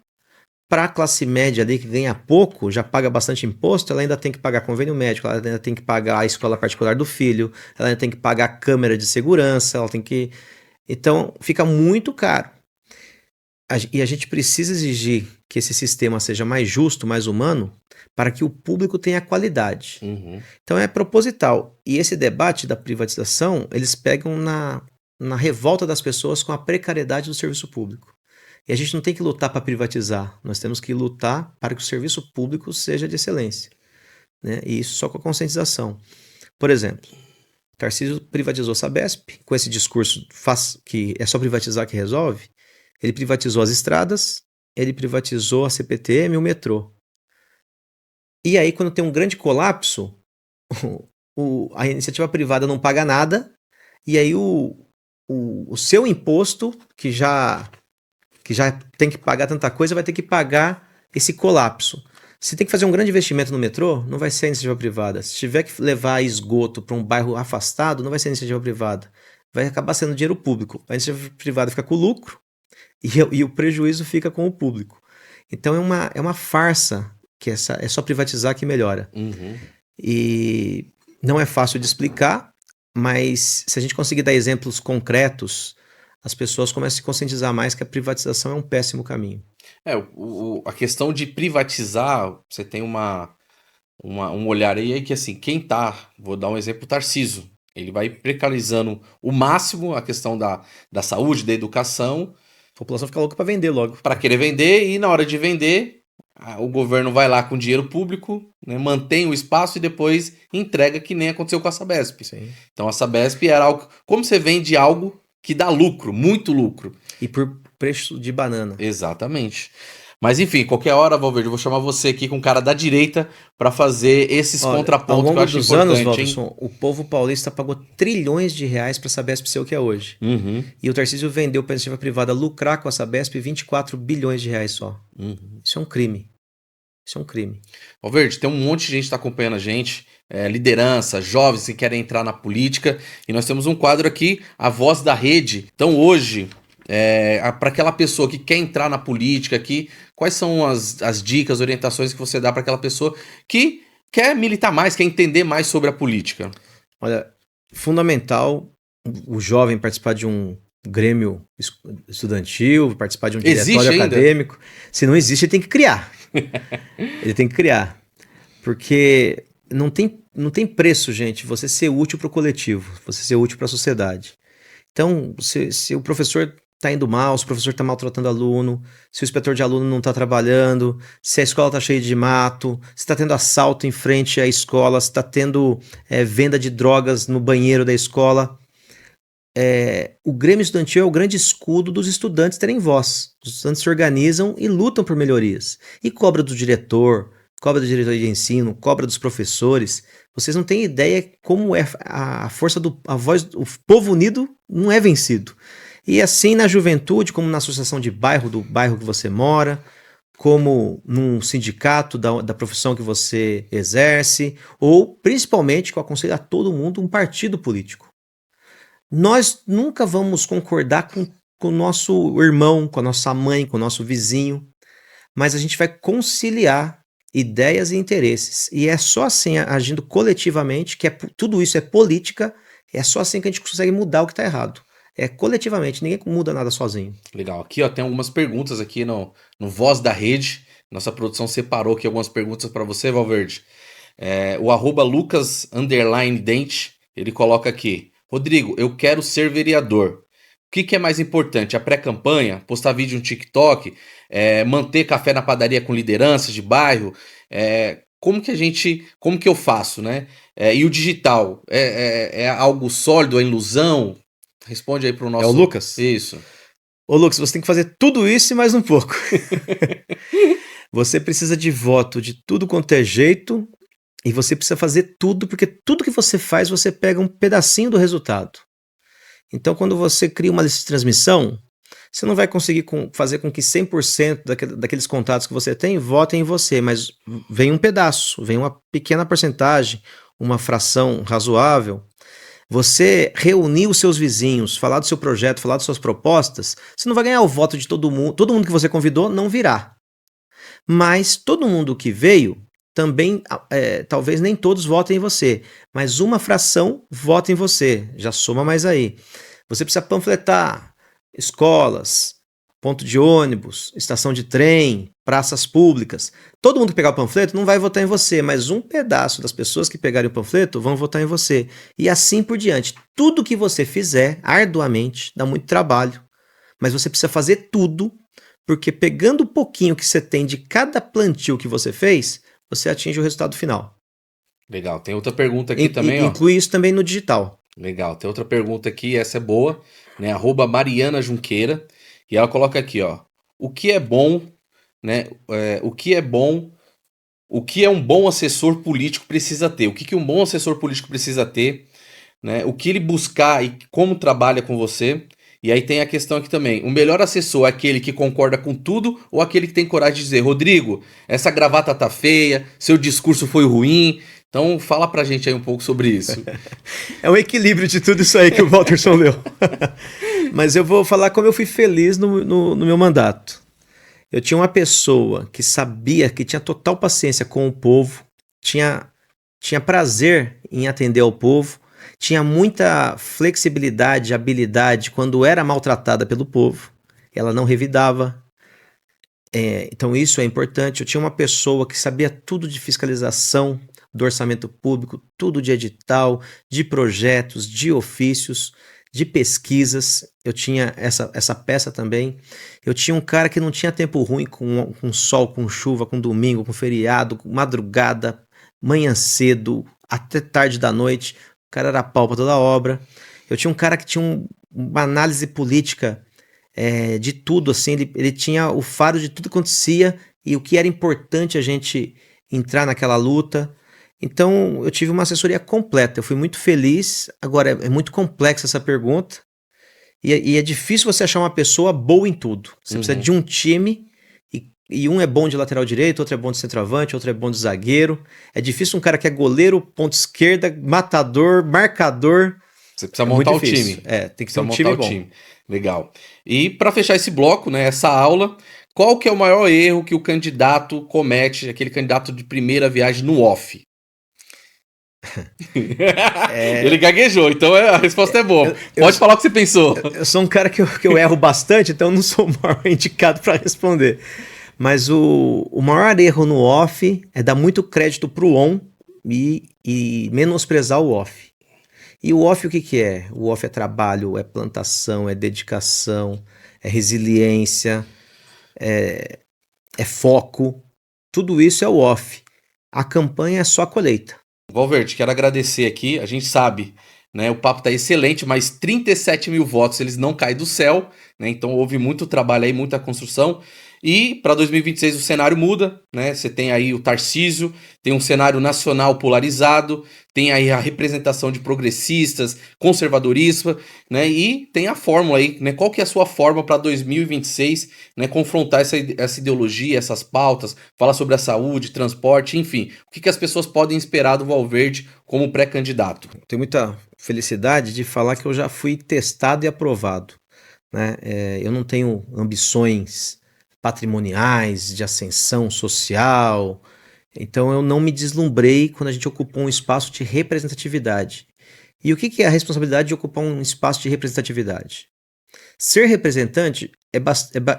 Para a classe média ali que ganha pouco, já paga bastante imposto, ela ainda tem que pagar convênio médico, ela ainda tem que pagar a escola particular do filho, ela ainda tem que pagar a câmera de segurança, ela tem que... Então, fica muito caro. E a gente precisa exigir que esse sistema seja mais justo, mais humano, para que o público tenha qualidade. Então, é proposital. E esse debate da privatização, eles pegam na revolta das pessoas com a precariedade do serviço público. E a gente não tem que lutar para privatizar, nós temos que lutar para que o serviço público seja de excelência, né? E isso só com a conscientização. Por exemplo, Tarcísio privatizou a Sabesp, com esse discurso que é só privatizar que resolve. Ele privatizou as estradas, ele privatizou a CPTM e o metrô. E aí, quando tem um grande colapso, a iniciativa privada não paga nada, e aí o seu imposto, que já tem que pagar tanta coisa, vai ter que pagar esse colapso. Se tem que fazer um grande investimento no metrô, não vai ser iniciativa privada. Se tiver que levar esgoto para um bairro afastado, não vai ser iniciativa privada. Vai acabar sendo dinheiro público. A iniciativa privada fica com o lucro e o prejuízo fica com o público. Então é uma farsa, que é só privatizar que melhora. E não é fácil de explicar, mas se a gente conseguir dar exemplos concretos, as pessoas começam a se conscientizar mais que a privatização é um péssimo caminho. A questão de privatizar, você tem um olhar aí que assim, vou dar um exemplo, o Tarcísio, ele vai precarizando o máximo a questão da saúde, da educação. A população fica louca para vender logo. Para querer vender, e na hora de vender, o governo vai lá com dinheiro público, né, mantém o espaço e depois entrega, que nem aconteceu com a Sabesp. Sim. Então a Sabesp era algo... Como você vende algo que dá lucro, muito lucro. E por preço de banana. Exatamente. Mas enfim, qualquer hora, Valverde, eu vou chamar você aqui com o cara da direita para fazer esses contrapontos que eu acho importante. Ao longo dos anos, Valderson, o povo paulista pagou trilhões de reais para a Sabesp ser o que é hoje. E o Tarcísio vendeu para a iniciativa privada lucrar com a Sabesp 24 bilhões de reais só. Isso é um crime. Isso é um crime. Valverde, tem um monte de gente que está acompanhando a gente, liderança, jovens que querem entrar na política, e nós temos um quadro aqui, a Voz da Rede. Então hoje, para aquela pessoa que quer entrar na política aqui, quais são as dicas, orientações que você dá para aquela pessoa que quer militar mais, quer entender mais sobre a política? Olha, fundamental o jovem participar de um grêmio estudantil, participar de um diretório acadêmico. Se não existe, ele tem que criar. Ele tem que criar. Porque não tem preço, gente, você ser útil para o coletivo, você ser útil para a sociedade. Então, se o professor está indo mal, se o professor está maltratando aluno, se o inspetor de aluno não está trabalhando, se a escola está cheia de mato, se está tendo assalto em frente à escola, se está tendo venda de drogas no banheiro da escola, o Grêmio Estudantil é o grande escudo dos estudantes terem voz. Os estudantes se organizam e lutam por melhorias. E cobra do diretor, cobra do diretor de ensino, cobra dos professores. Vocês não têm ideia como é a força a voz do povo unido não é vencido. E assim na juventude, como na associação de bairro, do bairro que você mora, como num sindicato da profissão que você exerce, ou principalmente, que eu aconselho a todo mundo, um partido político. Nós nunca vamos concordar com o nosso irmão, com a nossa mãe, com o nosso vizinho, mas a gente vai conciliar ideias e interesses. E é só assim, agindo coletivamente, tudo isso é política, é só assim que a gente consegue mudar o que está errado. Coletivamente, ninguém muda nada sozinho. Legal. Aqui, ó, tem algumas perguntas aqui no Voz da Rede. Nossa produção separou aqui algumas perguntas para você, Valverde. O @Lucas_Dente, ele coloca aqui: Rodrigo, eu quero ser vereador. O que é mais importante? A pré-campanha? Postar vídeo no TikTok? Manter café na padaria com lideranças de bairro? Como que eu faço, né? E o digital? É algo sólido, é ilusão? Responde aí pro nosso... É o Lucas? Isso. Ô Lucas, você tem que fazer tudo isso e mais um pouco. Você precisa de voto de tudo quanto é jeito e você precisa fazer tudo, porque tudo que você faz, você pega um pedacinho do resultado. Então, quando você cria uma lista de transmissão, você não vai conseguir fazer com que 100% daqueles contatos que você tem votem em você, mas vem um pedaço, vem uma pequena porcentagem, uma fração razoável. Você reunir os seus vizinhos, falar do seu projeto, falar das suas propostas, você não vai ganhar o voto de todo mundo. Todo mundo que você convidou não virá. Mas todo mundo que veio, também, talvez nem todos votem em você, mas uma fração vota em você, já soma mais aí. Você precisa panfletar escolas, ponto de ônibus, estação de trem, praças públicas. Todo mundo que pegar o panfleto não vai votar em você, mas um pedaço das pessoas que pegarem o panfleto vão votar em você. E assim por diante. Tudo que você fizer, arduamente, dá muito trabalho. Mas você precisa fazer tudo, porque pegando o pouquinho que você tem de cada plantio que você fez, você atinge o resultado final. Legal. Tem outra pergunta aqui também, ó. Inclui isso também no digital. Legal. Tem outra pergunta aqui, essa é boa, né? @Mariana Junqueira. E ela coloca aqui, ó: o que é bom, né? O que é um bom assessor político precisa ter? O que um bom assessor político precisa ter, né? O que ele buscar e como trabalha com você? E aí tem a questão aqui também: o melhor assessor é aquele que concorda com tudo ou aquele que tem coragem de dizer, Rodrigo, essa gravata tá feia, seu discurso foi ruim? Então fala pra gente aí um pouco sobre isso. É um equilíbrio de tudo isso aí que o Walterson leu. Mas eu vou falar como eu fui feliz no meu mandato. Eu tinha uma pessoa que sabia, que tinha total paciência com o povo, tinha prazer em atender ao povo, tinha muita flexibilidade, habilidade quando era maltratada pelo povo. Ela não revidava. Então isso é importante. Eu tinha uma pessoa que sabia tudo de fiscalização do orçamento público, tudo de edital, de projetos, de ofícios, de pesquisas. Eu tinha essa peça também. Eu tinha um cara que não tinha tempo ruim com sol, com chuva, com domingo, com feriado, com madrugada, manhã cedo, até tarde da noite. O cara era pau pra toda obra. Eu tinha um cara que tinha uma análise política de tudo, assim. Ele tinha o faro de tudo que acontecia e o que era importante a gente entrar naquela luta. Então, eu tive uma assessoria completa, eu fui muito feliz. Agora, é muito complexa essa pergunta, e é difícil você achar uma pessoa boa em tudo. Você precisa de um time, e e um é bom de lateral direito, outro é bom de centroavante, outro é bom de zagueiro. É difícil um cara que é goleiro, ponta esquerda, matador, marcador. Você precisa montar o time. Tem que ser um time bom. Legal. E para fechar esse bloco, né, essa aula, qual que é o maior erro que o candidato comete, aquele candidato de primeira viagem no off? Ele gaguejou, então a resposta é boa. Pode falar o que você pensou. Eu sou um cara que eu erro bastante, então eu não sou o maior indicado para responder. Mas o maior erro no off é dar muito crédito pro on e menosprezar o off. E o off o que é? O off é trabalho, é plantação, é dedicação, é resiliência, é foco. Tudo isso é o off. A campanha é só a colheita. Valverde, quero agradecer aqui. A gente sabe, né, o papo tá excelente, mas 37 mil votos, eles não caem do céu, né? Então houve muito trabalho aí, muita construção. E para 2026 o cenário muda, né? Você tem aí o Tarcísio, tem um cenário nacional polarizado, tem aí a representação de progressistas, conservadorismo, né? E tem a fórmula aí, né? Qual que é a sua fórmula para 2026, né? Confrontar essa ideologia, essas pautas, falar sobre a saúde, transporte, enfim. O que as pessoas podem esperar do Valverde como pré-candidato? Tenho muita felicidade de falar que eu já fui testado e aprovado, né? Eu não tenho ambições patrimoniais, de ascensão social. Então eu não me deslumbrei quando a gente ocupou um espaço de representatividade. E o que é a responsabilidade de ocupar um espaço de representatividade? Ser representante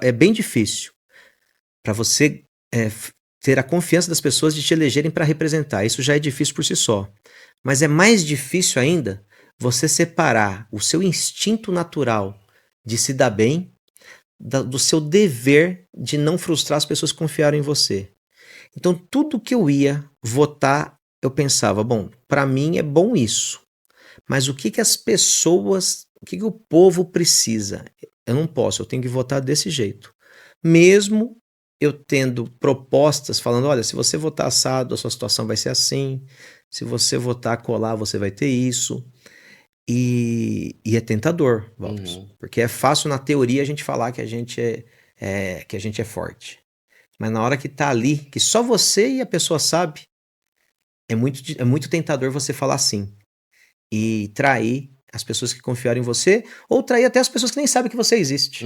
é bem difícil para você ter a confiança das pessoas de te elegerem para representar. Isso já é difícil por si só. Mas é mais difícil ainda você separar o seu instinto natural de se dar bem do seu dever de não frustrar as pessoas que confiaram em você. Então, tudo que eu ia votar, eu pensava, bom, para mim é bom isso, mas o que as pessoas, o que o povo precisa? Eu não posso, eu tenho que votar desse jeito. Mesmo eu tendo propostas falando, olha, se você votar assado, a sua situação vai ser assim, se você votar colar, você vai ter isso. E é tentador, Valpes, porque é fácil na teoria a gente falar que a gente é forte, mas na hora que tá ali, que só você e a pessoa sabe, é muito tentador você falar assim e trair as pessoas que confiaram em você, ou trair até as pessoas que nem sabem que você existe.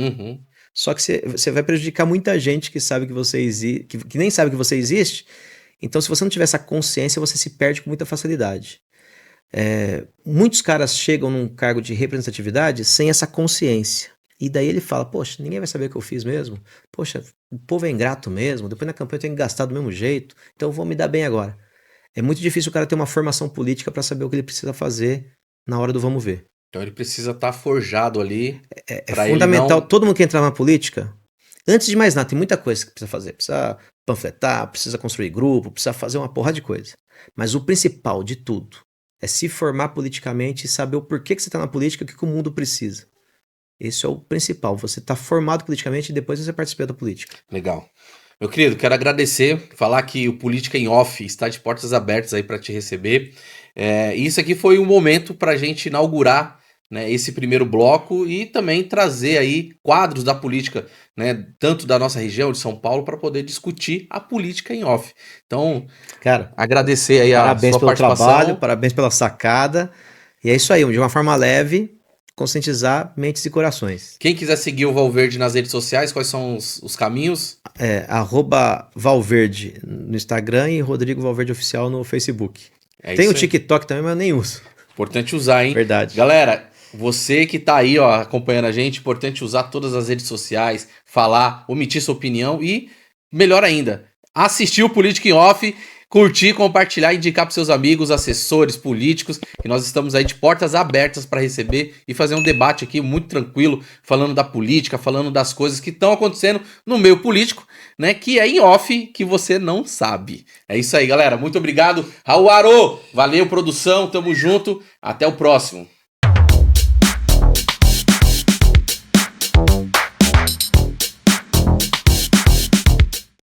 Só que você vai prejudicar muita gente que sabe que você existe, que nem sabe que você existe. Então, se você não tiver essa consciência, você se perde com muita facilidade. Muitos caras chegam num cargo de representatividade sem essa consciência. E daí ele fala, poxa, ninguém vai saber o que eu fiz mesmo. Poxa, o povo é ingrato mesmo. Depois na campanha eu tenho que gastar do mesmo jeito. Então eu vou me dar bem agora. É muito difícil o cara ter uma formação política para saber o que ele precisa fazer na hora do vamos ver. Então ele precisa estar forjado ali. É fundamental. Todo mundo que entrar na política, antes de mais nada, tem muita coisa que precisa fazer. Precisa panfletar, precisa construir grupo, precisa fazer uma porrada de coisa. Mas o principal de tudo é se formar politicamente e saber o porquê que você está na política e o que o mundo precisa. Esse é o principal. Você está formado politicamente e depois você participa da política. Legal. Meu querido, quero agradecer, falar que o Política em Off está de portas abertas aí para te receber. E isso aqui foi um momento para a gente inaugurar, né, esse primeiro bloco e também trazer aí quadros da política, né, tanto da nossa região de São Paulo, para poder discutir a política em off. Então, cara, agradecer aí a sua participação. Trabalho, parabéns pela sacada. E é isso aí, de uma forma leve, conscientizar mentes e corações. Quem quiser seguir o Valverde nas redes sociais, quais são os caminhos? @Valverde no Instagram e Rodrigo Valverde Oficial no Facebook. Tem o TikTok também, mas eu nem uso. Importante usar, hein? Verdade. Galera, você que tá aí, ó, acompanhando a gente, importante usar todas as redes sociais, falar, omitir sua opinião e, melhor ainda, assistir o Política em Off, curtir, compartilhar, indicar para seus amigos, assessores, políticos, que nós estamos aí de portas abertas para receber e fazer um debate aqui muito tranquilo, falando da política, falando das coisas que estão acontecendo no meio político, né, que é em off, que você não sabe. É isso aí, galera. Muito obrigado. Raul Aro, valeu, produção, tamo junto, até o próximo.